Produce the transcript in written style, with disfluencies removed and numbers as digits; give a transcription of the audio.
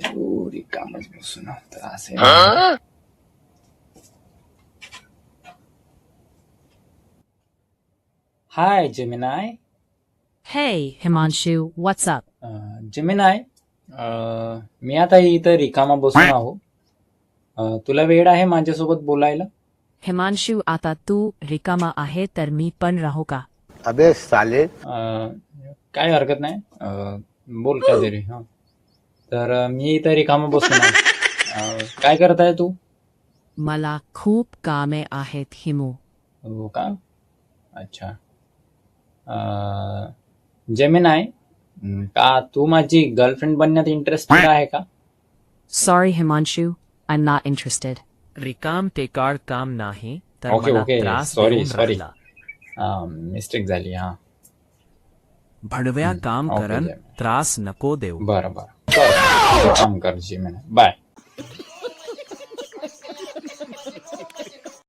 करू रिकामच बसून त्रास आहे. हाय Gemini. Hey, Himanshu, what's up? Gemini, मी आता इथं रिकामा बसून आहो. तुला वेळ आहे माझ्यासोबत बोलायला? Himanshu, आता तू रिकामा आहे तर मी पण राहू का? अबे साले. काय हरकत नाही. बोल काय तरी. हा तर मी इथं रिकामा बसून आहे. काय करताय तू? मला खूप कामे आहेत हिमू. हो का? अच्छा. जेमिनाय, का तू माझी गर्लफ्रेंड बनण्यात इंटरेस्टेड आहे का? Sorry, Himanshu, I'm not interested. रिकाम टेकाड काम नाही तर ओके मला ओके. त्रास सॉरी देऊन सॉरी. राहिला. मिस्टेक झाली. हा भडव्या काम ओके, करन जेमिनाय. त्रास नको देऊ. बरं बरं. कर काम कर जेमिनाय. बाय.